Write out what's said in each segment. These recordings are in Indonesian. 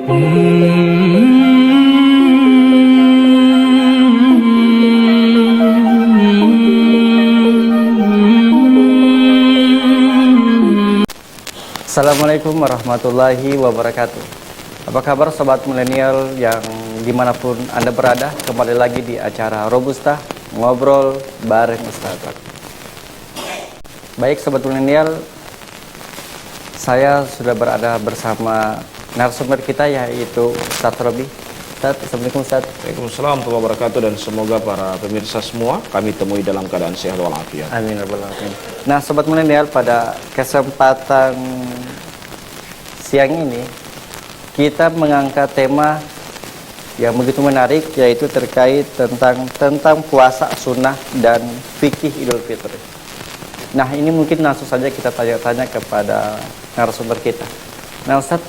Assalamualaikum warahmatullahi wabarakatuh. Apa kabar sobat milenial yang dimanapun Anda berada? Kembali lagi di acara Robusta Ngobrol bareng Ustaz. Baik sobat milenial, saya sudah berada bersama narasumber kita yaitu Ustaz Robi. Ustaz, Assalamualaikum Ustaz. Waalaikumsalam warahmatullahi wabarakatuh, dan semoga para pemirsa semua kami temui dalam keadaan sehat walafiat. Amin ya rabbal alamin. Nah sobat milenial, pada kesempatan siang ini kita mengangkat tema yang begitu menarik, yaitu terkait tentang puasa sunnah dan fikih Idul Fitri. Nah ini mungkin langsung saja kita tanya-tanya kepada narasumber kita. Nah Ustaz,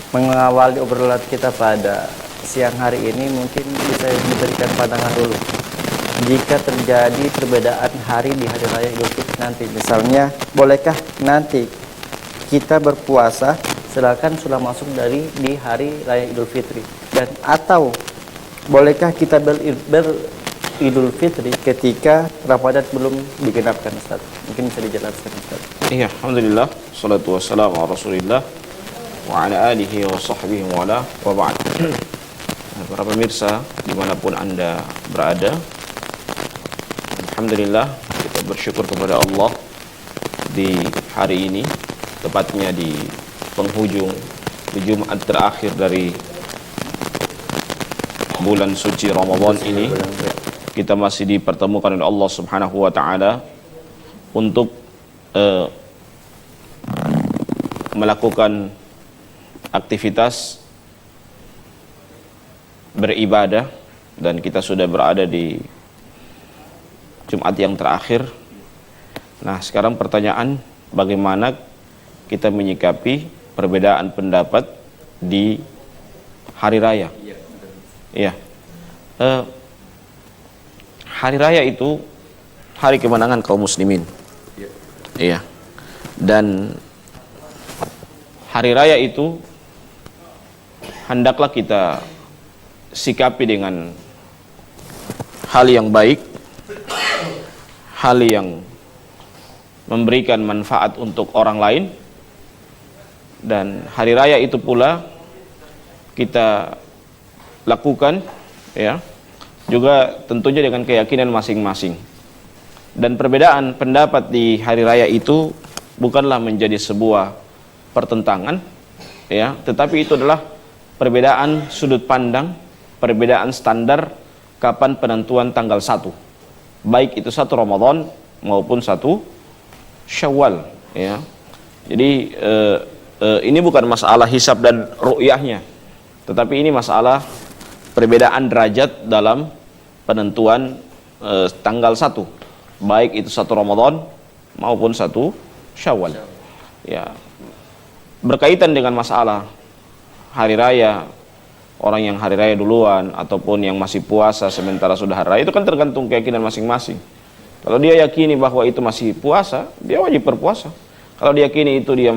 mengawali obrolan kita pada siang hari ini mungkin bisa diberikan pandangan dulu. Jika terjadi perbedaan hari di hari raya Idul Fitri nanti, misalnya bolehkah nanti kita berpuasa sedangkan sudah masuk di hari raya Idul Fitri, dan atau bolehkah kita beridul fitri ketika Ramadan belum digenapkan Ustaz? Mungkin bisa dijelaskan Ustaz. Iya, alhamdulillah, salatu wassalamu ala rasulillah wa ala alihi wa sahbihi wa ala wa ba'd. Para pemirsa dimanapun Anda berada, alhamdulillah kita bersyukur kepada Allah di hari ini, tepatnya di penghujung di Jumat terakhir dari bulan suci Ramadan ini, kita masih dipertemukan oleh Allah Subhanahu wa taala untuk melakukan aktivitas beribadah, dan kita sudah berada di Jumat yang terakhir. Nah, sekarang pertanyaan, bagaimana kita menyikapi perbedaan pendapat di hari raya? Iya. Hari raya itu hari kemenangan kaum muslimin. Iya. Dan hari raya itu hendaklah kita sikapi dengan hal yang baik, hal yang memberikan manfaat untuk orang lain. Dan hari raya itu pula kita lakukan, ya, juga tentunya dengan keyakinan masing-masing. Dan perbedaan pendapat di hari raya itu bukanlah menjadi sebuah pertentangan, ya, tetapi itu adalah perbedaan sudut pandang, perbedaan standar kapan penentuan tanggal 1, baik itu 1 Ramadan maupun 1 Syawal, ya. Jadi ini bukan masalah hisab dan ru'yahnya, tetapi ini masalah perbedaan derajat dalam penentuan tanggal 1, baik itu 1 Ramadan maupun 1 Syawal. Ya. Berkaitan dengan masalah hari raya, orang yang hari raya duluan ataupun yang masih puasa sementara sudah hari raya, itu kan tergantung keyakinan masing-masing. Kalau dia yakini bahwa itu masih puasa, dia wajib berpuasa. Kalau dia yakini itu dia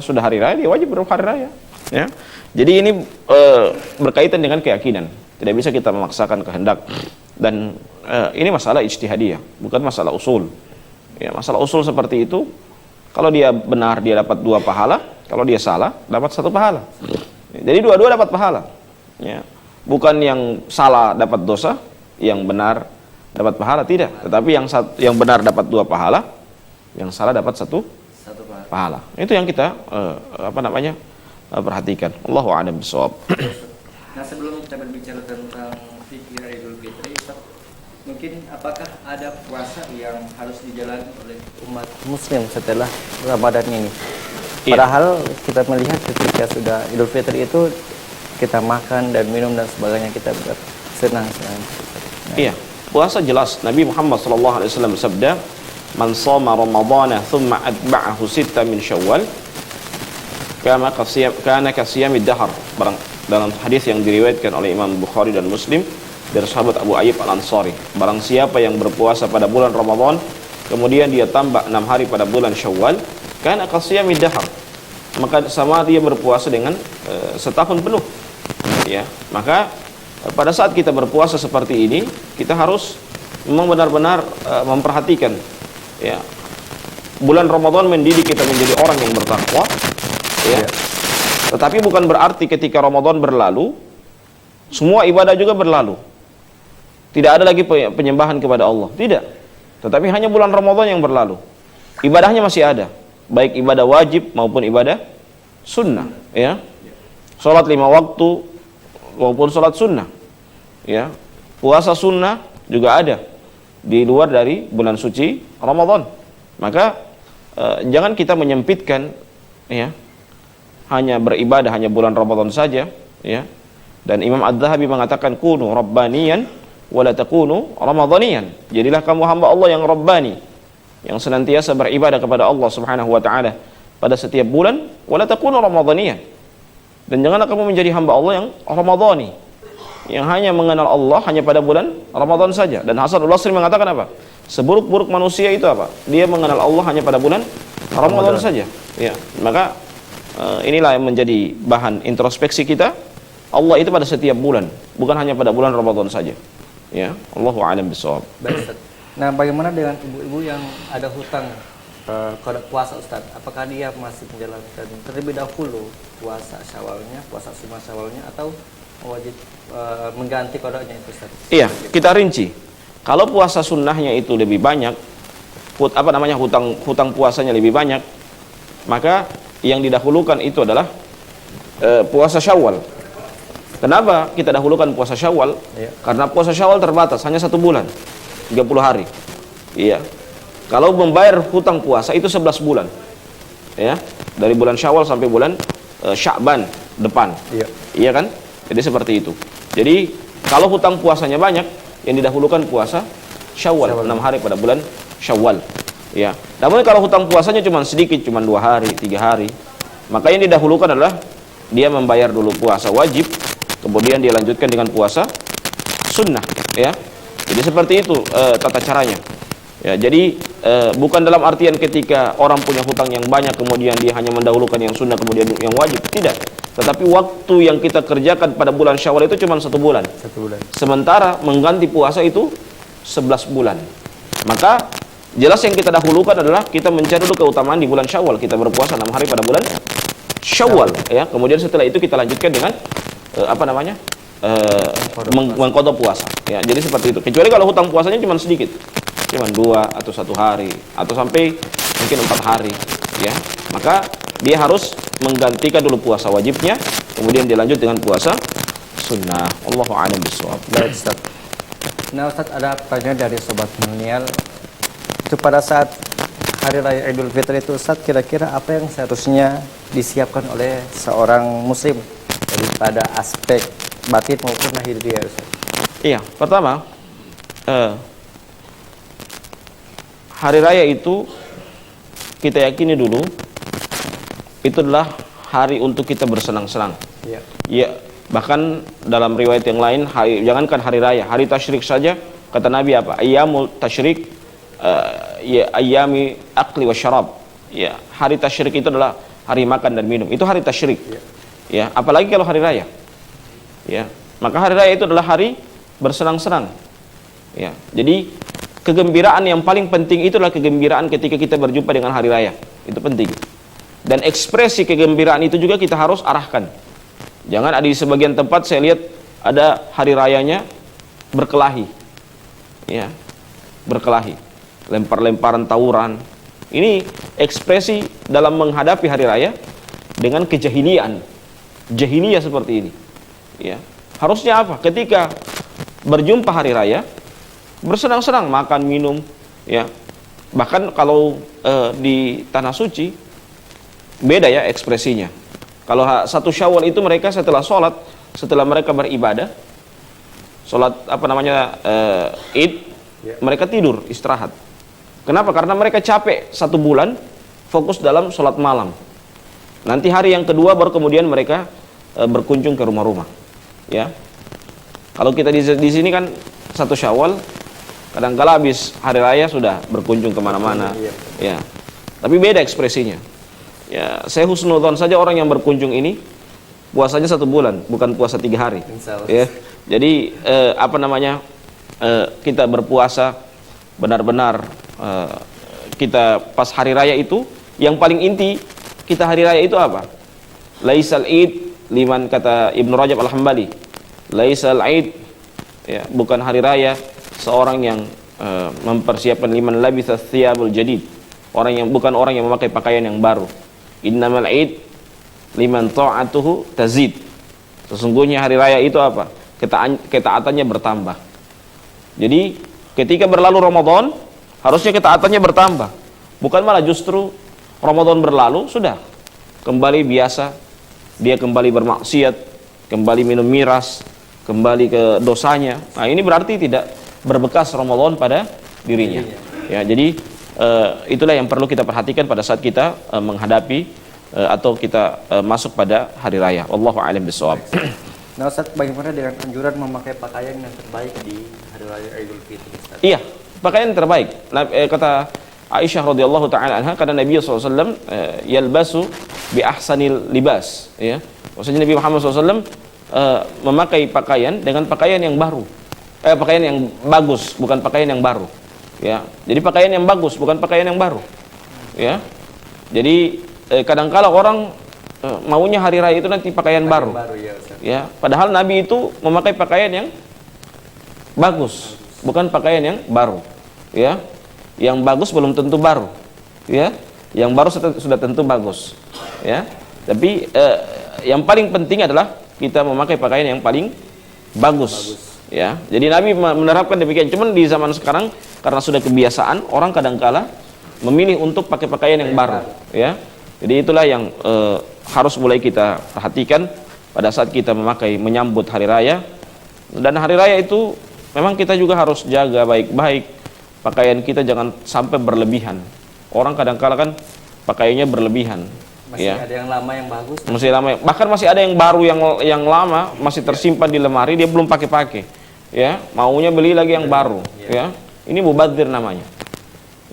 sudah hari raya, dia wajib berhari raya, ya. Jadi ini berkaitan dengan keyakinan, tidak bisa kita memaksakan kehendak. Dan ini masalah ijtihadiyah, bukan masalah usul. Ya, masalah usul seperti itu, kalau dia benar dia dapat 2 pahala, kalau dia salah dapat 1 pahala. Jadi dua-dua dapat pahala, ya. Bukan yang salah dapat dosa, yang benar dapat pahala, tidak. Tetapi yang benar dapat 2 pahala, yang salah dapat 1 pahala. Itu yang kita perhatikan. Allahu a'lam bishawab. Nah sebelum kita berbicara tentang fikih Idul Fitri, mungkin apakah ada puasa yang harus dijalani oleh umat muslim setelah Ramadan ini? Padahal kita melihat ketika sudah Idul Fitri itu kita makan dan minum dan sebagainya, kita bersenang-senang. Nah, iya, puasa jelas. Nabi Muhammad SAW bersabda, "Man shoma Ramadhana thumma atba'ahu 6 min Syawal, kana kasiyamid dahar." Dalam hadis yang diriwayatkan oleh Imam Bukhari dan Muslim dari sahabat Abu Ayyub Al-Ansari, barang siapa yang berpuasa pada bulan Ramadan kemudian dia tambah 6 hari pada bulan Syawal, kana kasiyamid dahar, maka sama dia berpuasa dengan setahun penuh. Ya, maka pada saat kita berpuasa seperti ini, kita harus memang benar-benar memperhatikan. Ya, bulan Ramadan mendidik kita menjadi orang yang bertakwa. Ya. Tetapi bukan berarti ketika Ramadan berlalu, semua ibadah juga berlalu. Tidak ada lagi penyembahan kepada Allah. Tidak. Tetapi hanya bulan Ramadan yang berlalu. Ibadahnya masih ada. Baik ibadah wajib maupun ibadah sunnah. Ya. Salat 5 waktu maupun salat sunnah. Ya. Puasa sunnah juga ada di luar dari bulan suci Ramadan. Maka jangan kita menyempitkan, ya, hanya beribadah hanya bulan Ramadan saja, ya. Dan Imam Adz-Dzahabi mengatakan kunu rabbaniyan wa la takunu ramadhaniyan. Jadilah kamu hamba Allah yang rabbani, yang senantiasa beribadah kepada Allah Subhanahu wa taala pada setiap bulan, wa la takunu ramadhaniyan. Dan janganlah kamu menjadi hamba Allah yang ramadhani, yang hanya mengenal Allah hanya pada bulan Ramadan saja. Dan Hasanul Basri mengatakan apa? Seburuk-buruk manusia itu apa? Dia mengenal Allah hanya pada bulan Ramadan saja. Ya, maka inilah yang menjadi bahan introspeksi kita. Allah itu pada setiap bulan, bukan hanya pada bulan Ramadan saja. Ya, Allahu a'lam bishawab. Baik, Ustaz. Nah, bagaimana dengan ibu-ibu yang ada hutang pada puasa, Ustaz? Apakah dia masih menjalankan terlebih dahulu puasa Syawalnya, puasa sunnah Syawalnya, atau wajib mengganti kodoknya itu, Ustaz? Iya, kita rinci. Kalau puasa sunnahnya itu lebih banyak, hutang puasanya lebih banyak, maka yang didahulukan itu adalah puasa Syawal. Kenapa kita dahulukan puasa Syawal? Iya. Karena puasa Syawal terbatas, hanya 1 bulan, 30 hari. Iya. Kalau membayar hutang puasa itu 11 bulan. Ya, dari bulan Syawal sampai bulan Sya'ban depan. Iya. Iya kan? Jadi seperti itu. Jadi kalau hutang puasanya banyak, yang didahulukan puasa Syawal, 6 hari pada bulan Syawal. Ya. Namun kalau hutang puasanya cuma sedikit, cuma 2 hari, 3 hari, maka yang didahulukan adalah dia membayar dulu puasa wajib, kemudian dia lanjutkan dengan puasa sunnah. Ya. Jadi seperti itu tata caranya. Ya, jadi bukan dalam artian ketika orang punya hutang yang banyak kemudian dia hanya mendahulukan yang sunnah kemudian yang wajib, tidak. Tetapi waktu yang kita kerjakan pada bulan Syawal itu cuma 1 bulan. 1 bulan. Sementara mengganti puasa itu 11 bulan. Maka jelas yang kita dahulukan adalah kita mencari dulu keutamaan di bulan Syawal. Kita berpuasa 6 hari pada bulan Syawal, ya. Kemudian setelah itu kita lanjutkan dengan mengqadha puasa. Ya, jadi seperti itu. Kecuali kalau hutang puasanya cuma sedikit, cuma 2 atau 1 hari atau sampai mungkin 4 hari, ya. Maka dia harus menggantikan dulu puasa wajibnya, kemudian dia lanjut dengan puasa sunnah. Allahu a'lam bishawab. Baik, Ustaz. Nah, Ustaz, ada pertanyaan dari sobat milenial. Itu pada saat hari raya Idul Fitri itu, Ustaz, kira-kira apa yang seharusnya disiapkan oleh seorang muslim daripada aspek batin maupun lahiriah, Ustaz? Iya, pertama hari raya itu kita yakini dulu itu adalah hari untuk kita bersenang-senang. Iya. Ya, bahkan dalam riwayat yang lain, jangankan hari raya, hari tasyrik saja, kata Nabi apa? Ayyamul tasyrik, ya ayyami akli wa syarab. Ya, hari tasyrik itu adalah hari makan dan minum. Itu hari tasyrik. Iya. Ya, apalagi kalau hari raya. Ya, maka hari raya itu adalah hari bersenang-senang. Ya, jadi kegembiraan yang paling penting itu adalah kegembiraan ketika kita berjumpa dengan hari raya. Itu penting. Dan ekspresi kegembiraan itu juga kita harus arahkan. Jangan ada di sebagian tempat saya lihat ada hari rayanya berkelahi. Ya, berkelahi. Lempar-lemparan tawuran. Ini ekspresi dalam menghadapi hari raya dengan kejahilian. Jahiliyah seperti ini. Ya. Harusnya apa? Ketika berjumpa hari raya, bersenang-senang, makan, minum, ya. Bahkan kalau di tanah suci beda ya ekspresinya. Kalau 1 Syawal itu mereka setelah sholat, setelah mereka beribadah, sholat Id, mereka tidur, istirahat. Kenapa? Karena mereka capek 1 bulan fokus dalam sholat malam. Nanti hari yang kedua baru kemudian mereka berkunjung ke rumah-rumah. Ya. Kalau kita di sini kan 1 Syawal, kadang-kala habis hari raya sudah berkunjung kemana-mana. Ya. Tapi beda ekspresinya. ya saya husnudzon saja orang yang berkunjung ini puasanya 1 bulan, bukan puasa 3 hari. Insya Allah. Ya, jadi apa namanya, kita berpuasa benar-benar, kita pas hari raya itu yang paling inti kita hari raya itu apa? Laisal id liman, kata Ibnu Rajab Al-Hambali, laisal id, ya, bukan hari raya seorang yang mempersiapkan liman labitha thiyabul jadid, bukan orang yang memakai pakaian yang baru. Innamal id liman ta'atuhu tazid. Sesungguhnya hari raya itu apa? Ketaatannya bertambah. Jadi ketika berlalu Ramadan, harusnya ketaatannya bertambah. Bukan malah justru Ramadan berlalu, sudah kembali biasa, dia kembali bermaksiat, kembali minum miras, kembali ke dosanya. Nah, ini berarti tidak berbekas Ramadan pada dirinya. Ya, jadi itulah yang perlu kita perhatikan pada saat kita menghadapi atau kita masuk pada hari raya. Wallahu a'lam bishawab. Nah Ustaz, bagaimana dengan anjuran memakai pakaian yang terbaik di hari raya Idul Fitri, Ustaz? Iya, pakaian terbaik. Kata Aisyah radhiyallahu taala anha, kata Nabi SAW, yalbasu bi ahsanil libas, ya. Maksudnya Nabi Muhammad SAW memakai pakaian dengan pakaian yang baru. Pakaian yang bagus, bukan pakaian yang baru. Ya. Jadi pakaian yang bagus, bukan pakaian yang baru. Ya. Jadi kadang-kala orang maunya hari raya itu nanti pakaian baru. Ya, Ustaz. Ya, padahal Nabi itu memakai pakaian yang bagus, bukan pakaian yang baru. Ya. Yang bagus belum tentu baru. Ya. Yang baru sudah tentu bagus. Ya. Tapi yang paling penting adalah kita memakai pakaian yang paling bagus. Ya. Jadi Nabi menerapkan demikian. Cuman di zaman sekarang karena sudah kebiasaan, orang kadang-kala memilih untuk pakai pakaian yang baru. Ya. Jadi itulah yang harus mulai kita perhatikan pada saat kita menyambut hari raya. Dan hari raya itu memang kita juga harus jaga baik-baik pakaian kita, jangan sampai berlebihan. Orang kadang-kala kan pakaiannya berlebihan. Masih ya. ada yang lama yang bagus. Masih lama, bahkan masih ada yang baru yang lama masih tersimpan di lemari, dia belum pakai-pakai. Ya, maunya beli lagi yang baru. Ya, ini mubadzir namanya.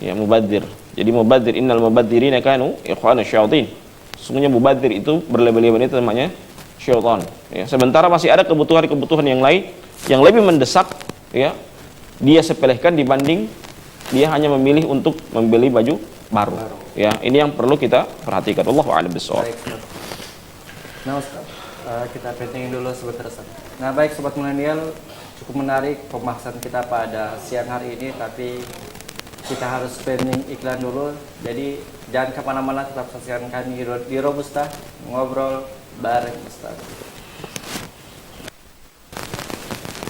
Ya, mubadzir. Jadi mubadzir, innal mubadzirina kanu ikhwana syayatin. Sesungguhnya mubadzir itu berlebihan, itu namanya syaitan. Ya, sementara masih ada kebutuhan-kebutuhan yang lain yang lebih mendesak, ya. Dia sepelehkan dibanding dia hanya memilih untuk membeli baju baru. Ya, ini yang perlu kita perhatikan. Wallahu a'lam bishawab. Nah, Ustaz, kita pentingin dulu sebentar, Ustaz. Nah, baik sobat milenial, cukup menarik pembahasan kita pada siang hari ini, tapi kita harus spending iklan dulu. Jadi jangan kemana-mana, tetap saksikan kami di Robusta ngobrol bareng Ustaz.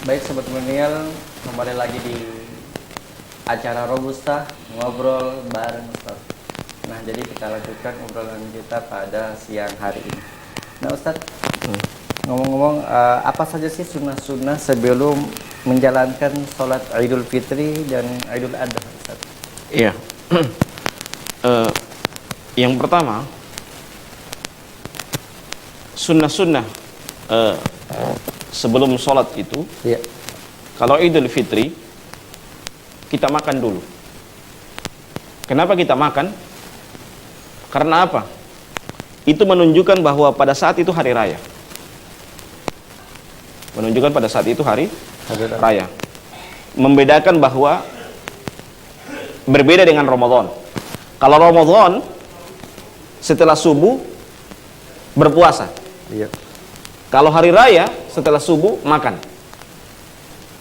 Baik sobat milenial, kembali lagi di acara Robusta ngobrol bareng Ustaz. Nah, jadi kita lanjutkan obrolan kita pada siang hari ini. Nah Ustaz, ngomong-ngomong, apa saja sih sunnah-sunnah sebelum menjalankan sholat Idul Fitri dan Idul Adha, Ustaz? Iya. Yang pertama, sunnah-sunnah sebelum sholat itu, Iya. kalau Idul Fitri kita makan dulu. Kenapa kita makan? Karena apa? Itu menunjukkan bahwa pada saat itu hari raya. Menunjukkan pada saat itu hari raya. Membedakan bahwa berbeda dengan Ramadan. Kalau Ramadan setelah subuh berpuasa. Iya. Kalau hari raya setelah subuh makan.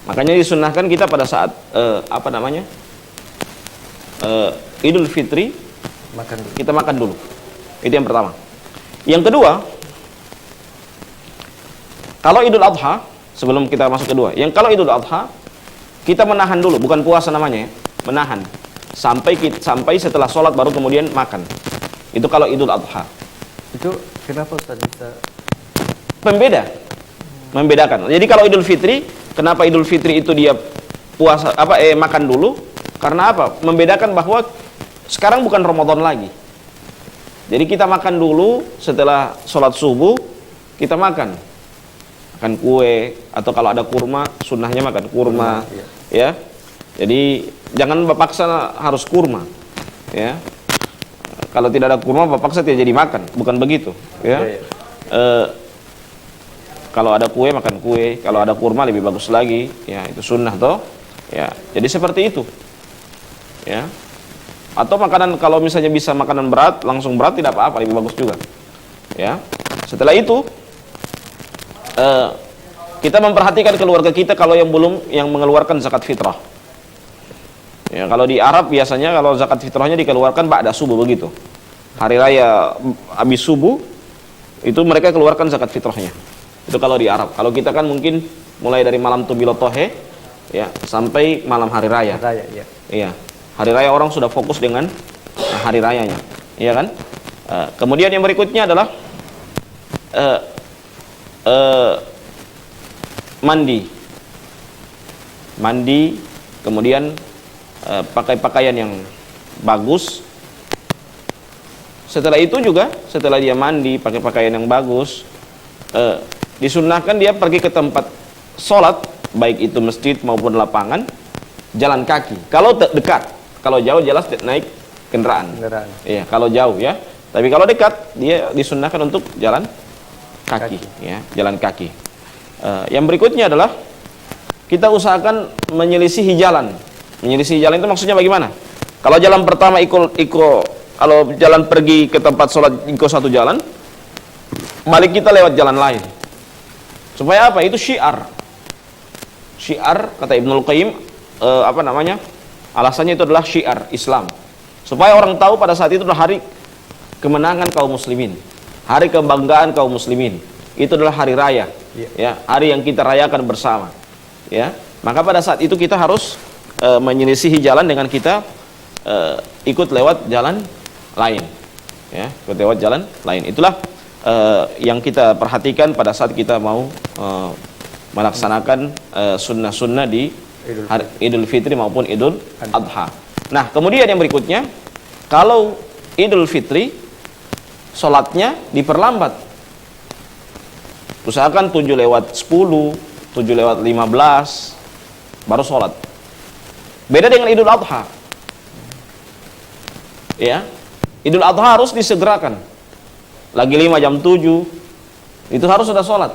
Makanya disunnahkan kita pada saat Idul Fitri Makan dulu. kita makan dulu. Itu yang pertama. Yang kedua, kalau Idul Adha, sebelum kita masuk kedua, kalau Idul Adha kita menahan dulu, bukan puasa namanya ya, menahan sampai setelah sholat baru kemudian makan. Itu kalau Idul Adha. Itu kenapa Ustaz bisa? Membedakan. Jadi kalau Idul Fitri, kenapa Idul Fitri itu dia puasa makan dulu? Karena apa? Membedakan bahwa sekarang bukan Ramadan lagi. Jadi kita makan dulu setelah sholat subuh, kita makan kue, atau kalau ada kurma, sunnahnya makan kurma, ya. Jadi jangan paksa harus kurma, ya. kalau tidak ada kurma bapak saya tidak jadi makan, bukan begitu, ya. Iya, iya. Kalau ada kue makan kue, kalau ada kurma lebih bagus lagi, ya itu sunnah toh, ya. Jadi seperti itu, ya. Atau makanan kalau misalnya bisa makanan berat, langsung berat tidak apa-apa, lebih bagus juga, ya. Setelah itu kita memperhatikan keluarga kita kalau yang belum yang mengeluarkan zakat fitrah. Ya, kalau di Arab biasanya kalau zakat fitrahnya dikeluarkan ba'da subuh begitu. Hari raya habis subuh itu mereka keluarkan zakat fitrahnya. Itu kalau di Arab. Kalau kita kan mungkin mulai dari malam Tubilotohe ya sampai malam hari raya. Raya, iya. Iya. Hari raya orang sudah fokus dengan hari rayanya. Iya kan? Kemudian yang berikutnya adalah mandi, kemudian pakai pakaian yang bagus. Setelah itu juga, setelah dia mandi, pakai pakaian yang bagus, disunnahkan dia pergi ke tempat sholat, baik itu masjid maupun lapangan, jalan kaki. Kalau dekat, kalau jauh jelas naik kendaraan. Iya, kalau jauh ya. Tapi kalau dekat, dia disunnahkan untuk jalan kaki. Ya, jalan kaki. Yang berikutnya adalah kita usahakan menyelisihi jalan. Menyelisihi jalan itu maksudnya bagaimana? Kalau jalan pertama kalau jalan pergi ke tempat sholat ikut satu jalan, balik kita lewat jalan lain. Supaya apa? Itu syiar. Syiar kata Ibnul Qayyim alasannya itu adalah syiar Islam. Supaya orang tahu pada saat itu adalah hari kemenangan kaum muslimin, hari kebanggaan kaum muslimin. Itu adalah hari raya, ya, hari yang kita rayakan bersama, ya. Maka pada saat itu kita harus menyelisihi jalan dengan kita ikut lewat jalan lain, ya, ikut lewat jalan lain. Itulah yang kita perhatikan pada saat kita mau melaksanakan sunnah-sunnah di Idul Fitri maupun Idul Adha. Nah, kemudian yang berikutnya, kalau Idul Fitri sholatnya diperlambat. Usahakan 7 lewat 10, 7 lewat 15 baru sholat. Beda dengan Idul Adha. Ya, Idul Adha harus disegerakan. Lagi 5 jam 7 itu harus sudah sholat.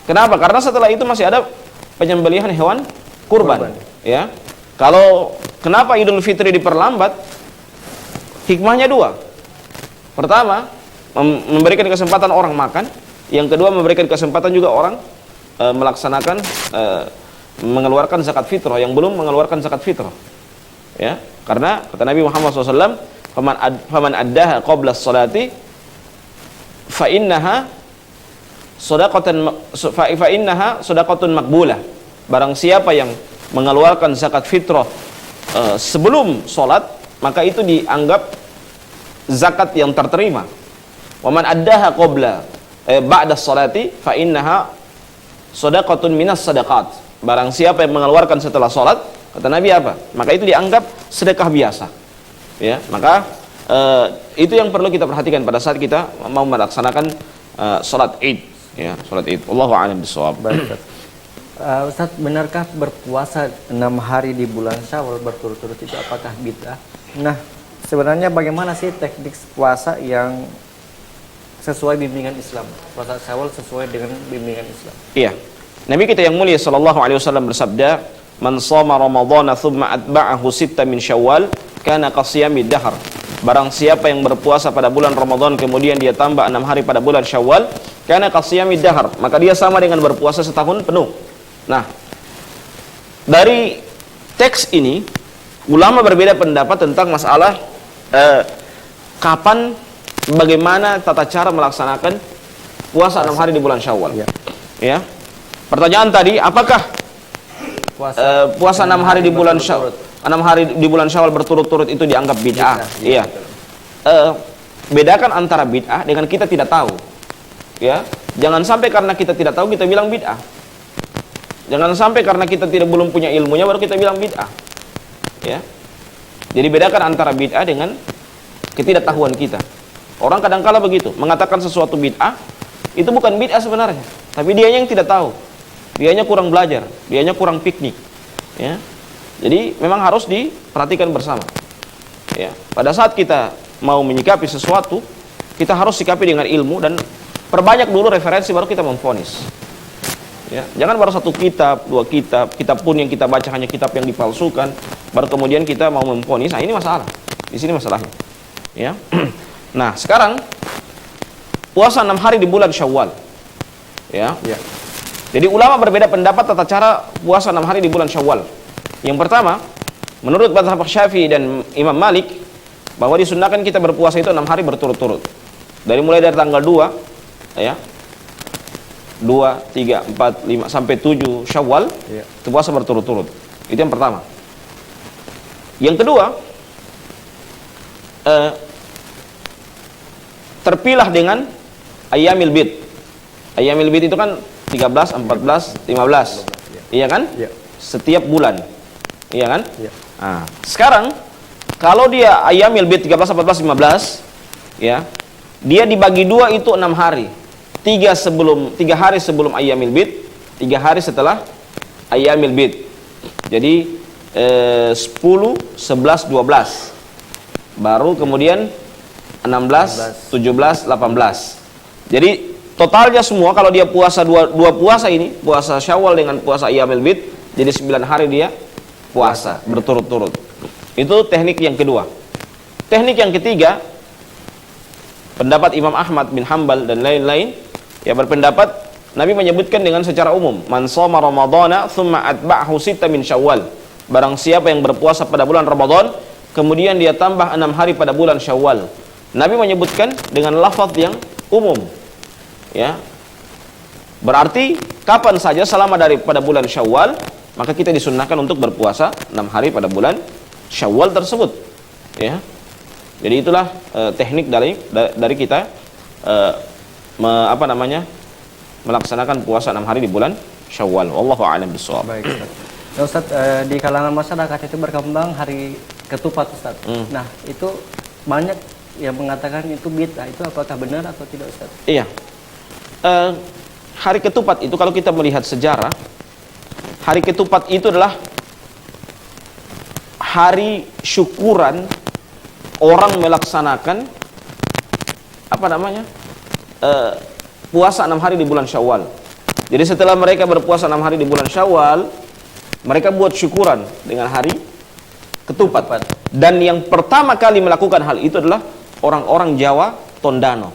Kenapa? Karena setelah itu masih ada penyembelihan hewan kurban. Ya, kalau kenapa Idul Fitri diperlambat? Hikmahnya dua. Pertama, memberikan kesempatan orang makan. Yang kedua, memberikan kesempatan juga orang melaksanakan mengeluarkan zakat fitrah yang belum mengeluarkan zakat fitrah. Ya, karena kata Nabi Muhammad SAW, faman addaha qabla sholati fa innaha shadaqatun maqbulah. Barang siapa yang mengeluarkan zakat fitrah sebelum sholat, maka itu dianggap zakat yang terterima. Waman addaha qabla ba'da sholati fa innaha shadaqatun minas sadaqat. Barang siapa yang mengeluarkan setelah sholat, kata Nabi apa? Maka itu dianggap sedekah biasa. Ya, maka itu yang perlu kita perhatikan pada saat kita mau melaksanakan sholat Id. Ya, sholat Id. Wallahu a'lam bishawab. Baik, Ustaz, benarkah berpuasa 6 hari di bulan Syawal berturut-turut itu apakah bid'ah? Nah, sebenarnya bagaimana sih teknik puasa yang sesuai bimbingan Islam? Puasa Syawal sesuai dengan bimbingan Islam. Iya. Nabi kita yang mulia sallallahu alaihi wasallam bersabda, "Man shoma Ramadhana tsumma atba'ahu sitta min Syawal, kana qasiyamid dahr." Barang siapa yang berpuasa pada bulan Ramadan kemudian dia tambah 6 hari pada bulan Syawal, kana qasiyamid dahr, maka dia sama dengan berpuasa setahun penuh. Nah, dari teks ini ulama berbeda pendapat tentang masalah kapan, bagaimana tata cara melaksanakan puasa 6 hari di bulan Syawal. Ya. Pertanyaan tadi, apakah puasa 6 hari di bulan Syawal, 6 hari di bulan Syawal berturut-turut itu dianggap bid'ah? Iya. Bedakan antara bid'ah dengan kita tidak tahu. Ya. Jangan sampai karena kita tidak tahu kita bilang bid'ah. Jangan sampai karena kita belum punya ilmunya baru kita bilang bid'ah. Ya. Jadi bedakan antara bid'ah dengan ketidaktahuan kita. Orang kadang-kala begitu, mengatakan sesuatu bid'ah, itu bukan bid'ah sebenarnya, tapi dianya yang tidak tahu. Dianya kurang belajar, dianya kurang piknik. Ya. Jadi memang harus diperhatikan bersama. Ya. Pada saat kita mau menyikapi sesuatu, kita harus sikapi dengan ilmu dan perbanyak dulu referensi baru kita memvonis. Ya, jangan baru satu kitab, dua kitab, kitab pun yang kita baca hanya kitab yang dipalsukan, baru kemudian kita mau memvonis. Nah, ini masalah. Di sini masalahnya. Ya. Nah, sekarang puasa 6 hari di bulan Syawal. Ya. Ya. Jadi ulama berbeda pendapat tata cara puasa 6 hari di bulan Syawal. Yang pertama, menurut mazhab Syafi'i dan Imam Malik, bahwa disunnahkan kita berpuasa itu 6 hari berturut-turut. Mulai dari tanggal 2, ya. 2, 3, 4, 5 sampai 7 Syawal, Ya. itu puasa berturut-turut. Itu yang pertama. Yang kedua, terpilah dengan Ayyamil Bid. Ayyamil Bid itu kan 13, 14, 15. Iya kan? Ya. Setiap bulan. Iya kan? Ya. Nah, sekarang kalau dia Ayyamil Bid 13, 14, 15, ya. Dia dibagi 2 itu 6 hari. 3 hari sebelum Ayyamil Bid, 3 hari setelah Ayyamil Bid. Jadi 10, 11, 12. Baru kemudian 16, 17, 18. Jadi totalnya semua kalau dia puasa dua puasa ini, puasa Syawal dengan puasa Ayyamil Bid, jadi 9 hari dia puasa berturut-turut. Itu teknik yang kedua. Teknik yang ketiga, pendapat Imam Ahmad bin Hanbal dan lain-lain, ya berpendapat Nabi menyebutkan dengan secara umum, man shoma ramadhana thumma atba'ahu sitta min Syawal. Barang siapa yang berpuasa pada bulan Ramadan, kemudian dia tambah 6 hari pada bulan Syawal. Nabi menyebutkan dengan lafaz yang umum. Ya. Berarti kapan saja selama daripada bulan Syawal, maka kita disunnahkan untuk berpuasa 6 hari pada bulan Syawal tersebut. Ya. Jadi itulah teknik dari kita melaksanakan puasa 6 hari di bulan Syawal. Wallahu a'lam bishawab. Baik, Ustaz. Nah, Ustaz, di kalangan masyarakat itu berkembang hari ketupat, Ustaz. Nah, itu banyak yang mengatakan itu bid'ah. Itu apakah benar atau tidak, Ustaz? Iya. Hari ketupat itu kalau kita melihat sejarah, hari ketupat itu adalah hari syukuran orang melaksanakan puasa 6 hari di bulan Syawal. Jadi setelah mereka berpuasa 6 hari di bulan Syawal, mereka buat syukuran dengan hari ketupat. Dan yang pertama kali melakukan hal itu adalah orang-orang Jawa Tondano.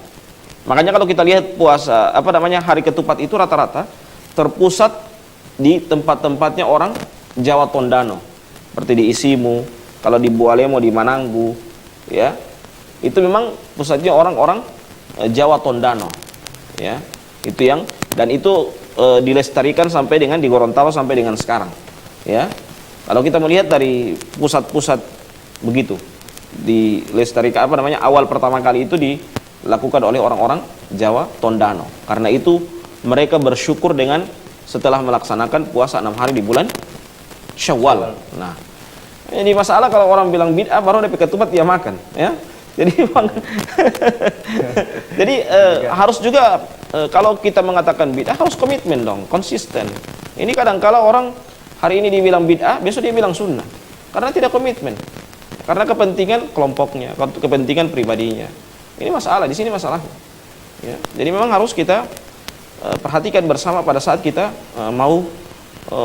Makanya kalau kita lihat puasa hari ketupat itu rata-rata terpusat di tempat-tempatnya orang Jawa Tondano. Seperti di Isimu, kalau di Bualemo di Mananggu, ya. Itu memang pusatnya orang-orang Jawa Tondano. Ya. Itu yang dan itu dilestarikan sampai dengan di Gorontalo sampai dengan sekarang. Ya. Kalau kita melihat dari pusat-pusat begitu dilestarikan awal pertama kali itu dilakukan oleh orang-orang Jawa Tondano. Karena itu mereka bersyukur dengan setelah melaksanakan puasa 6 hari di bulan Syawal. Nah, ini masalah kalau orang bilang bid'ah baru ada ketupat dia makan, ya. Jadi harus juga kalau kita mengatakan bid'ah harus komitmen dong, konsisten. Ini kadang kala orang hari ini dibilang bid'ah, besok dia bilang sunnah. Karena tidak komitmen. Karena kepentingan kelompoknya, kepentingan pribadinya. Ini masalah, di sini masalahnya. Ya. Jadi memang harus kita perhatikan bersama pada saat kita mau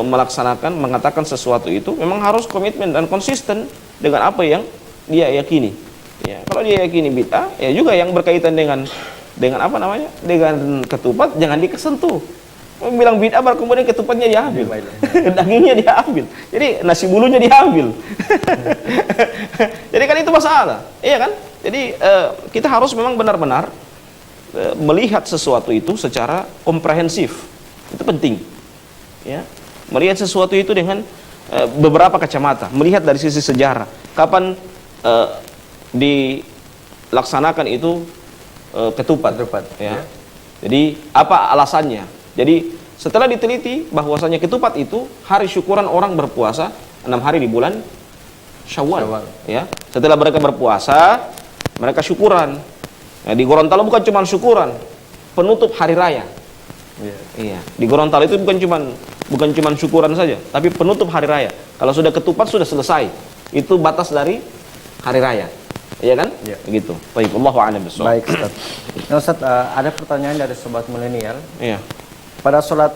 mengatakan sesuatu itu, memang harus komitmen dan konsisten dengan apa yang dia yakini. Ya, kalau dia yakini bid'ah, ya juga yang berkaitan dengan dengan ketupat jangan dikesentuh. Bilang bid'ah baru kemudian ketupatnya diambil, dagingnya diambil, jadi nasi bulunya diambil. Jadi kan itu masalah, iya kan? Jadi kita harus memang benar-benar melihat sesuatu itu secara komprehensif, itu penting. Ya, melihat sesuatu itu dengan beberapa kacamata, melihat dari sisi sejarah, kapan dilaksanakan itu ketupat. Ya. Jadi apa alasannya? Jadi setelah diteliti bahwasanya ketupat itu hari syukuran orang berpuasa 6 hari di bulan Syawal. Ya. Setelah mereka berpuasa, mereka syukuran. Nah, di Gorontalo bukan cuma syukuran, penutup hari raya. Iya. Di Gorontalo itu bukan cuma syukuran saja, tapi penutup hari raya. Kalau sudah ketupat sudah selesai. Itu batas dari hari raya. Iya kan? Iya. Begitu. Baik, Allahu a'lam bishawab. Baik Ustaz. Nah Ustaz, ada pertanyaan dari sobat milenial. Iya. Pada sholat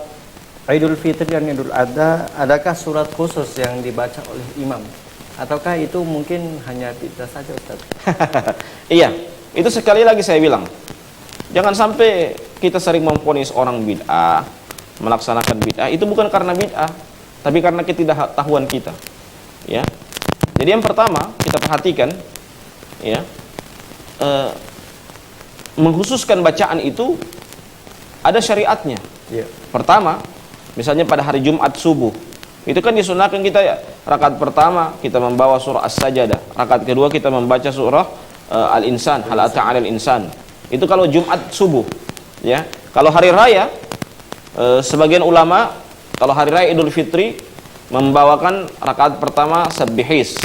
Idul Fitri dan Idul Adha, adakah surat khusus yang dibaca oleh imam? Ataukah itu mungkin hanya bid'ah saja Ustaz? Iya, itu sekali lagi saya bilang. Jangan sampai kita sering memvonis orang bid'ah, melaksanakan bid'ah, itu bukan karena bid'ah, tapi karena ketidaktahuan kita. Ya. Jadi yang pertama, kita perhatikan ya. Mengkhususkan bacaan itu ada syariatnya. Iya. Pertama, misalnya pada hari Jumat subuh, itu kan disunahkan kita ya, rakaat pertama kita membawa surah As-Sajdah, rakaat kedua kita membaca surah Al-Insan, Hal Ata 'alal Insan. Itu kalau Jumat subuh, ya. Kalau hari raya, sebagian ulama kalau hari raya Idul Fitri membawakan rakaat pertama Sabbihis,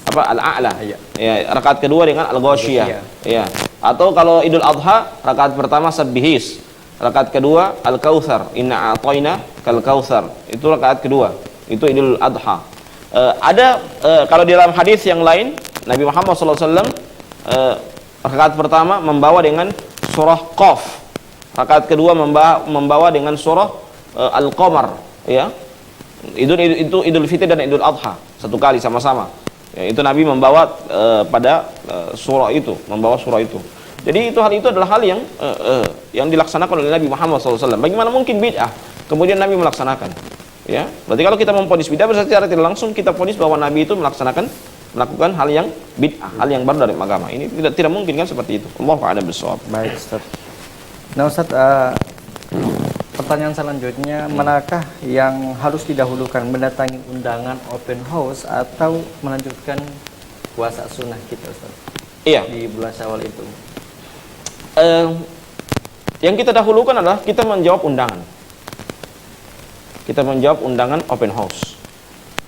apa Al-A'la, ya, rakaat kedua dengan Al-Ghasyiyah, ya. Atau kalau Idul Adha, rakaat pertama Sabbihis, rakaat kedua Al-Kautsar, inna a'tayna kal kautsar. Itu rakaat kedua. Itu Idul Adha. Kalau di dalam hadis yang lain, Nabi Muhammad SAW rakaat pertama membawa dengan surah Qaf. Rakaat kedua membawa dengan surah Al-Qamar, ya. Itu Idul Fitri dan Idul Adha satu kali sama-sama. Ya, itu Nabi membawa pada surah itu, membawa surah itu. Jadi hal itu adalah hal yang dilaksanakan oleh Nabi Muhammad SAW. Bagaimana mungkin bid'ah kemudian Nabi melaksanakan? Ya, berarti kalau kita memvonis bid'ah, berarti secara tidak langsung kita vonis bahwa Nabi itu melakukan hal yang bid'ah, hal yang baru dari agama. Ini tidak mungkin kan seperti itu. Allahu a'lam bishawab. Baik Ustaz. Nah Ustaz, pertanyaan selanjutnya, manakah yang harus didahulukan, mendatangi undangan open house atau melanjutkan puasa sunnah kita Ustaz? Iya. Di bulan Syawal itu. Yang kita dahulukan adalah kita menjawab undangan. Kita menjawab undangan open house.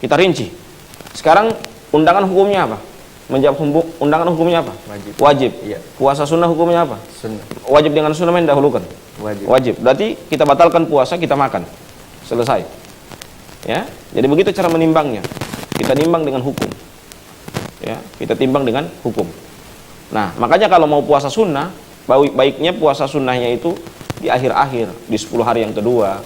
Kita rinci. Sekarang undangan hukumnya apa? Menjawab undangan hukumnya apa? Wajib. Iya. Puasa sunnah hukumnya apa? Sunnah. Wajib dengan sunnah yang dahulukan. Wajib. Berarti kita batalkan puasa, kita makan. Selesai. Ya. Jadi begitu cara menimbangnya. Kita nimbang dengan hukum. Ya, kita timbang dengan hukum. Nah, makanya kalau mau puasa sunnah, baiknya puasa sunnahnya itu di akhir-akhir, di 10 hari yang kedua.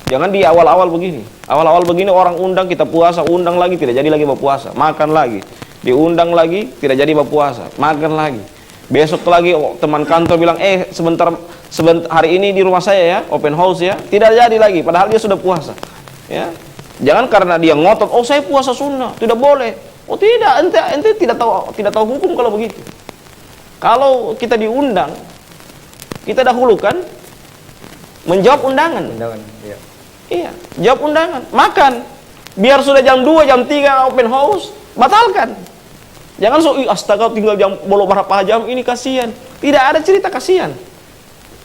Jangan di awal-awal begini. Awal-awal begini orang undang, kita puasa, undang lagi, tidak jadi lagi berpuasa, makan lagi. Diundang lagi, tidak jadi berpuasa, makan lagi. Besok lagi teman kantor bilang, sebentar hari ini di rumah saya ya, open house ya, tidak jadi lagi, padahal dia sudah puasa. Ya, jangan karena dia ngotot, saya puasa sunnah, tidak boleh. Oh tidak, ente tidak tahu hukum kalau begitu. Kalau kita diundang, kita dahulukan menjawab undangan. Iya. Iya, jawab undangan, makan. Biar sudah jam 2, jam 3 open house, batalkan. Jangan astaga tinggal belum berapa jam ini, kasihan. Tidak ada cerita kasihan.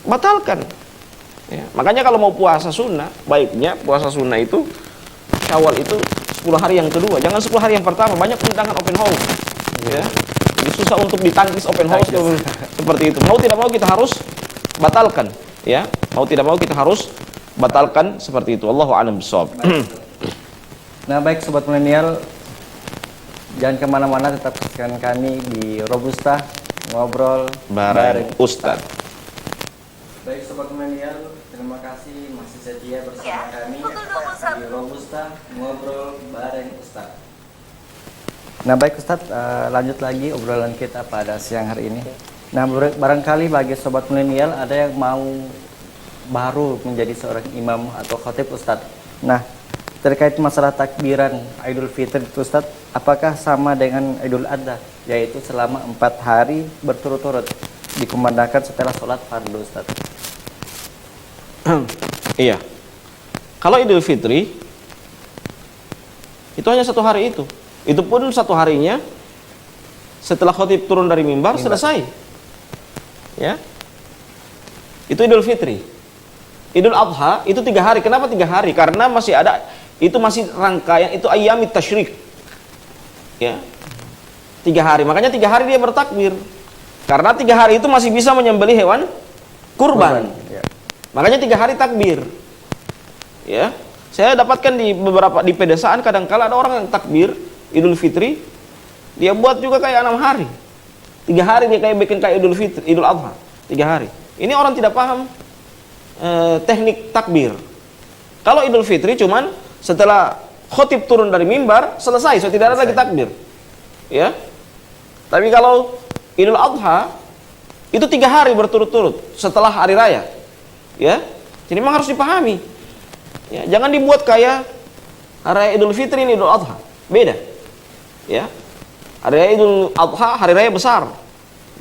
Batalkan. Ya, makanya kalau mau puasa sunnah, baiknya puasa sunnah itu Syawal itu 10 hari yang kedua. Jangan 10 hari yang pertama, banyak undangan open house. Ya. Jadi susah untuk ditangkis open house seperti itu. Mau tidak mau kita harus batalkan, ya. Mau tidak mau kita harus batalkan seperti itu. Allahu a'lam bishawab. Nah baik sobat milenial, jangan kemana-mana, tetap saksikan kami di Robusta Ngobrol Bareng Ustaz. Baik sobat milenial, terima kasih masih setia bersama kami di Robusta Ngobrol Bareng Ustaz. Nah baik Ustaz, lanjut lagi obrolan kita pada siang hari ini. Nah barangkali bagi sobat milenial ada yang mau baru menjadi seorang imam atau khatib Ustaz. Nah, terkait masalah takbiran Idul Fitri itu Ustaz, apakah sama dengan Idul Adha, yaitu selama 4 hari berturut-turut dikumandangkan setelah sholat fardu Ustaz? Iya. Kalau Idul Fitri itu hanya 1 hari itu. Itu pun 1 harinya setelah khatib turun dari mimbar selesai. Ya. Itu Idul Fitri. Idul Adha itu 3 hari. Kenapa 3 hari? Karena masih ada, itu masih rangkaian, itu ayyamit tasyrik. Ya. 3 hari. Makanya 3 hari dia bertakbir. Karena 3 hari itu masih bisa menyembelih hewan kurban. Ya. Makanya 3 hari takbir. Ya. Saya dapatkan di pedesaan kadang-kala ada orang yang takbir Idul Fitri, dia buat juga kayak 6 hari. 3 hari dia kayak bikin kayak Idul Fitri, Idul Adha, 3 hari. Ini orang tidak paham teknik takbir. Kalau Idul Fitri cuman setelah khotib turun dari mimbar selesai, so tidak ada lagi takbir. Ya. Tapi kalau Idul Adha itu 3 hari berturut-turut setelah hari raya. Ya. Jadi memang harus dipahami. Ya, jangan dibuat kayak hari raya Idul Fitri ini Idul Adha. Beda. Ya. Hari raya Idul Adha hari raya besar.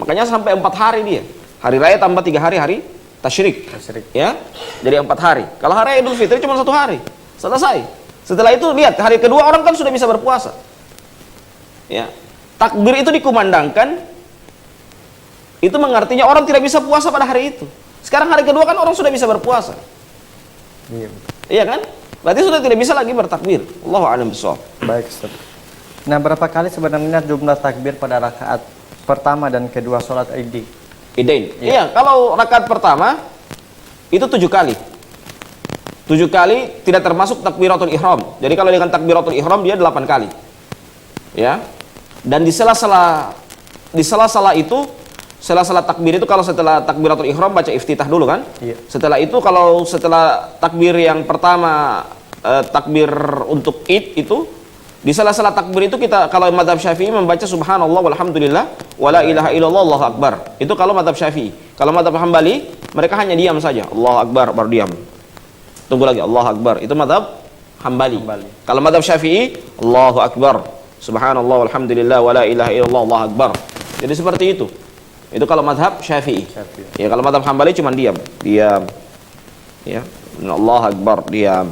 Makanya sampai 4 hari dia. Hari raya tambah 3 hari hari tasyrik. Ya. Jadi 4 hari. Kalau hari raya Idul Fitri cuma 1 hari. Selesai. Setelah itu lihat hari kedua orang kan sudah bisa berpuasa. Ya. Takbir itu dikumandangkan, itu mengartinya orang tidak bisa puasa pada hari itu. Sekarang hari kedua kan orang sudah bisa berpuasa. Iya. Iya kan? Berarti sudah tidak bisa lagi bertakbir. Allahu a'lam bishawab. Baik, Ustaz. Nah, berapa kali sebenarnya jumlah takbir pada rakaat pertama dan kedua sholat Id? Idain. Iya, kalau rakaat pertama itu 7 kali. 7 kali tidak termasuk takbiratul ihram. Jadi kalau dengan takbiratul ihram dia 8 kali. Ya. Dan di sela-sela itu, sela-sela takbir itu kalau setelah takbiratul ihram baca iftitah dulu kan? Iya. Setelah itu kalau setelah takbir yang pertama takbir untuk Id itu di sela-sela takbir itu kita kalau mazhab Syafi'i membaca subhanallah walhamdulillah wala ilaha illallah Allahu akbar. Itu kalau mazhab Syafi'i. Kalau mazhab Hambali mereka hanya diam saja. Allahu akbar baru diam. Tunggu lagi Allahu akbar. Itu mazhab Hambali. Kalau mazhab Syafi'i Allahu akbar. Subhanallah walhamdulillah wala ilaha illallah Allahu akbar. Jadi seperti itu. Itu kalau mazhab Syafi'i. Ya kalau mazhab Hambali cuma diam. Diam. Ya. Allahu akbar diam.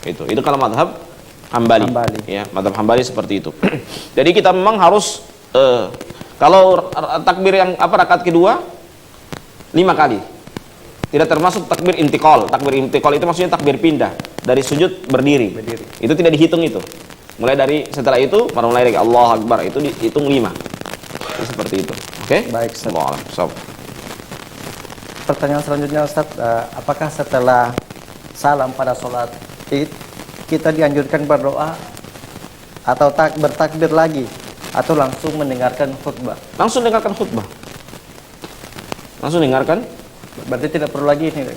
Itu kalau mazhab Hambali. Ya, mazhab Hambali seperti itu. Jadi kita memang harus kalau takbir yang rakaat kedua 5 kali. Tidak termasuk takbir intiqal. Takbir intiqal itu maksudnya takbir pindah dari sujud berdiri. Itu tidak dihitung itu. Mulai dari setelah itu baru mulai dari Allahu akbar itu dihitung 5. Itu seperti itu. Oke? Baik, Ustaz. Allahu a'lam. Pertanyaan selanjutnya, Ustaz, apakah setelah salam pada sholat Id kita dianjurkan berdoa atau bertakbir lagi atau langsung mendengarkan khutbah? Langsung dengarkan khutbah. Langsung dengarkan. Berarti tidak perlu lagi ini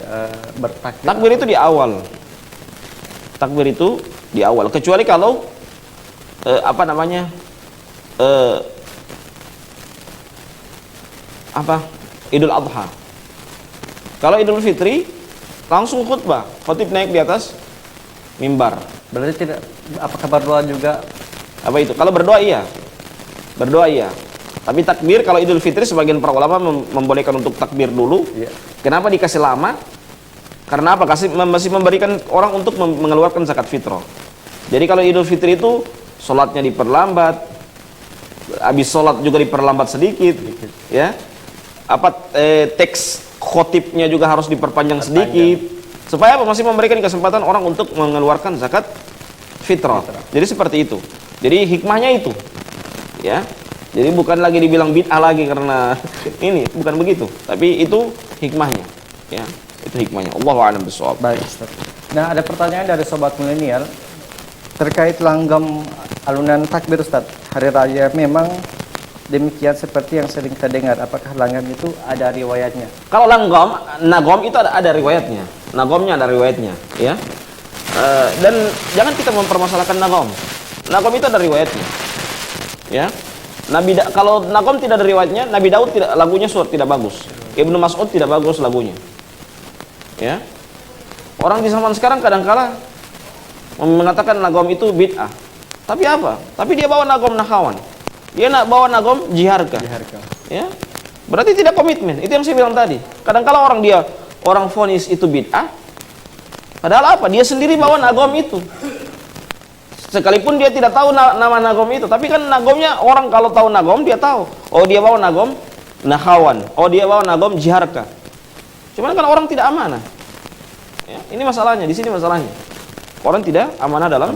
bertakbir. Takbir itu di awal. Takbir itu di awal. Kecuali kalau Idul Adha. Kalau Idul Fitri langsung khutbah. Khotib naik di atas mimbar. Berarti tidak, apakah berdoa juga? Apa itu? Kalau berdoa iya. Berdoa iya. Tapi takbir kalau Idul Fitri sebagian para ulama membolehkan untuk takbir dulu. Iya. Kenapa dikasih lama? Karena apa? Masih memberikan orang untuk mengeluarkan zakat fitrah. Jadi kalau Idul Fitri itu sholatnya diperlambat, habis sholat juga diperlambat sedikit. Ya. Teks khotibnya juga harus diperpanjang sedikit. Supaya apa? Masih memberikan kesempatan orang untuk mengeluarkan zakat fitrah. Jadi seperti itu. Jadi hikmahnya itu. Ya. Jadi bukan lagi dibilang bid'ah lagi karena ini, bukan begitu. Tapi itu hikmahnya. Ya, itu hikmahnya. Allahu a'lam bishawab. Baik, Ustaz. Nah, ada pertanyaan dari sobat milenial terkait langgam alunan takbir, Ustaz. Hari raya memang demikian seperti yang sering kita dengar. Apakah langgam itu ada riwayatnya? Kalau nagom itu ada riwayatnya. Nagomnya ada riwayatnya, ya. Dan jangan kita mempermasalahkan nagom. Nagom itu ada riwayatnya. Ya. Kalau nagom tidak ada riwayatnya, Nabi Daud lagunya tidak bagus. Ibnu Mas'ud tidak bagus lagunya. Ya. Orang di zaman sekarang kadang-kala mengatakan nagom itu bid'ah. Tapi apa? Tapi dia bawa nagom nahawan. Dia nak bawa nagom jiharka. Ya. Berarti tidak komitmen. Itu yang saya bilang tadi. Kadang-kala orang vonis itu bid'ah. Padahal apa? Dia sendiri bawa nagom itu. Sekalipun dia tidak tahu nama nagom itu, tapi kan nagomnya orang kalau tahu nagom dia tahu. Oh dia bawa nagom nahawan. Oh dia bawa nagom jiharka. Cuman kan orang tidak amanah. Ya, ini masalahnya. Di sini masalahnya. Orang tidak amanah dalam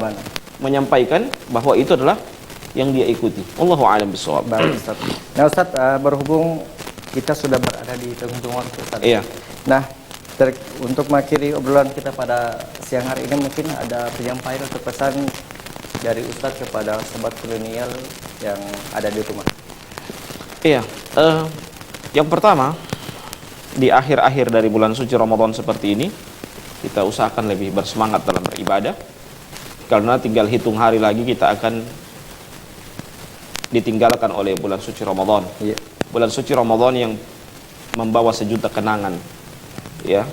menyampaikan bahwa itu adalah yang dia ikuti. Allahu a'lam bishawab. Baik, Ustaz. Nah, Ustaz, berhubung kita sudah berada di penghujung waktu, Ustaz. Iya. Nah, untuk mengakhiri obrolan kita pada siang hari ini, mungkin ada penyampaian atau pesan dari Ustaz kepada sobat kolonial yang ada di rumah. Iya, yang pertama, di akhir-akhir dari bulan suci Ramadan seperti ini, kita usahakan lebih bersemangat dalam beribadah, karena tinggal hitung hari lagi kita akan ditinggalkan oleh bulan suci Ramadan. Iya. Bulan suci Ramadan yang membawa sejuta kenangan, ya,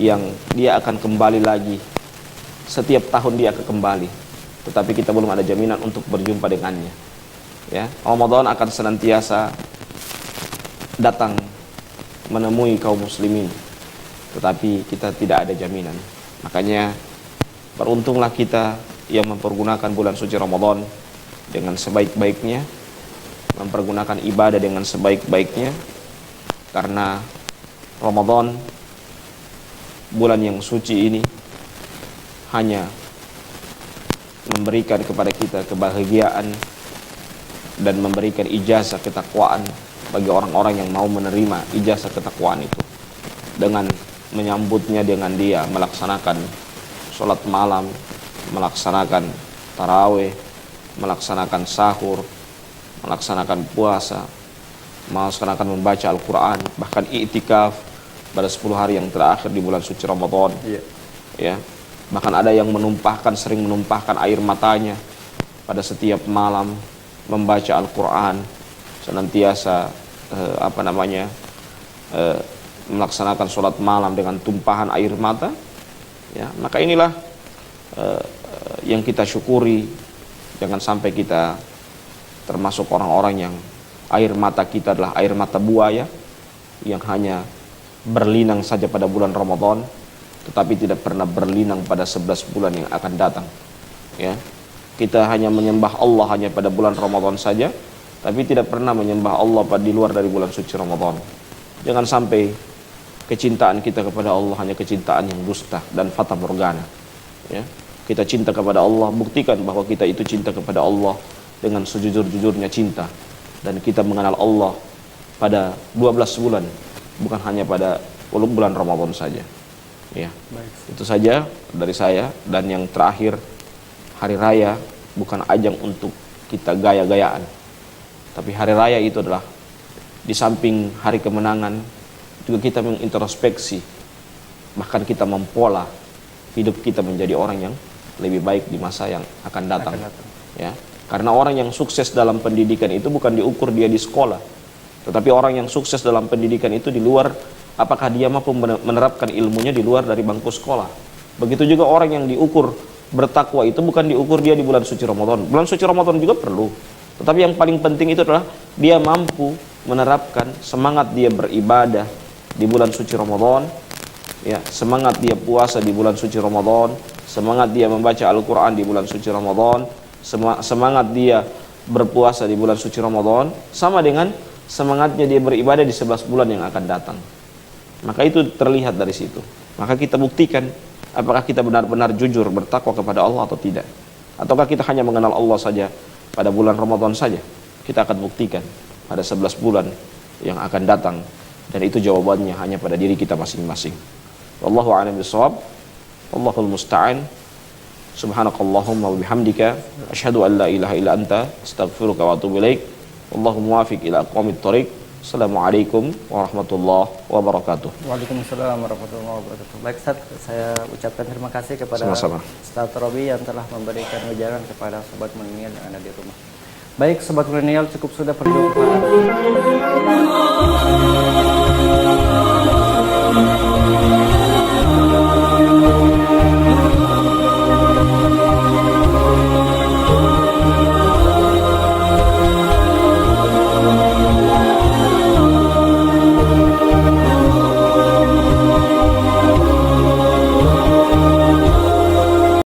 yang dia akan kembali lagi. Setiap tahun dia akan kembali, tetapi kita belum ada jaminan untuk berjumpa dengannya. Ya, Ramadan akan senantiasa datang menemui kaum muslimin, tetapi kita tidak ada jaminan. Makanya beruntunglah kita yang mempergunakan bulan suci Ramadan dengan sebaik-baiknya, mempergunakan ibadah dengan sebaik-baiknya, karena Ramadan, bulan yang suci ini, hanya memberikan kepada kita kebahagiaan dan memberikan ijazah ketakwaan bagi orang-orang yang mau menerima ijazah ketakwaan itu, dengan menyambutnya dengan dia melaksanakan sholat malam, melaksanakan tarawih, melaksanakan sahur, melaksanakan puasa, melaksanakan membaca Al-Quran, bahkan i'tikaf pada 10 hari yang terakhir di bulan suci Ramadan. Iya. Ya, bahkan ada yang sering menumpahkan air matanya pada setiap malam membaca Al-Quran, senantiasa melaksanakan sholat malam dengan tumpahan air mata. Ya, maka inilah yang kita syukuri. Jangan sampai kita termasuk orang-orang yang air mata kita adalah air mata buaya, yang hanya berlinang saja pada bulan Ramadan, tetapi tidak pernah berlinang pada 11 bulan yang akan datang. Ya, kita hanya menyembah Allah hanya pada bulan Ramadan saja, tapi tidak pernah menyembah Allah di luar dari bulan suci Ramadan. Jangan sampai kecintaan kita kepada Allah hanya kecintaan yang dusta dan fata morgana. Ya, kita cinta kepada Allah, buktikan bahwa kita itu cinta kepada Allah dengan sejujur-jujurnya cinta, dan kita mengenal Allah pada 12 bulan, bukan hanya pada bulan Ramadan saja. Ya, Baik. itu saja dari saya. Dan yang terakhir, hari raya bukan ajang untuk kita gaya-gayaan, tapi hari raya itu adalah di samping hari kemenangan juga kita mengintrospeksi, bahkan kita mempola hidup kita menjadi orang yang lebih baik di masa yang akan datang. Ya, karena orang yang sukses dalam pendidikan itu bukan diukur dia di sekolah, tetapi orang yang sukses dalam pendidikan itu di luar, apakah dia mampu menerapkan ilmunya di luar dari bangku sekolah. Begitu juga orang yang diukur bertakwa itu bukan diukur dia di bulan suci Ramadan. Bulan suci Ramadan juga perlu, tetapi yang paling penting itu adalah dia mampu menerapkan semangat dia beribadah di bulan suci Ramadan, ya, semangat dia puasa di bulan suci Ramadan, semangat dia membaca Al-Quran di bulan suci Ramadan, semangat dia berpuasa di bulan suci Ramadan, sama dengan semangatnya dia beribadah di 11 bulan yang akan datang. Maka itu terlihat dari situ. Maka kita buktikan apakah kita benar-benar jujur bertakwa kepada Allah atau tidak, ataukah kita hanya mengenal Allah saja pada bulan Ramadan saja. Kita akan buktikan pada 11 bulan yang akan datang, dan itu jawabannya hanya pada diri kita masing-masing. Wallahu a'lam bishawab. Wallahul musta'an. Subhanakallahumma wa bihamdika asyhadu an la ilaha illa anta astaghfiruka wa atubu ilaik. Wallahu muwaffiq ila aqwamit thoriq. Assalamualaikum warahmatullahi wabarakatuh. Waalaikumsalam warahmatullahi wabarakatuh. Baik, Ustaz, saya ucapkan terima kasih kepada Sama-sama. Ustaz Robi yang telah memberikan ujangan kepada sobat milenial yang ada di rumah. Baik, sobat milenial, cukup sudah perjumpaan.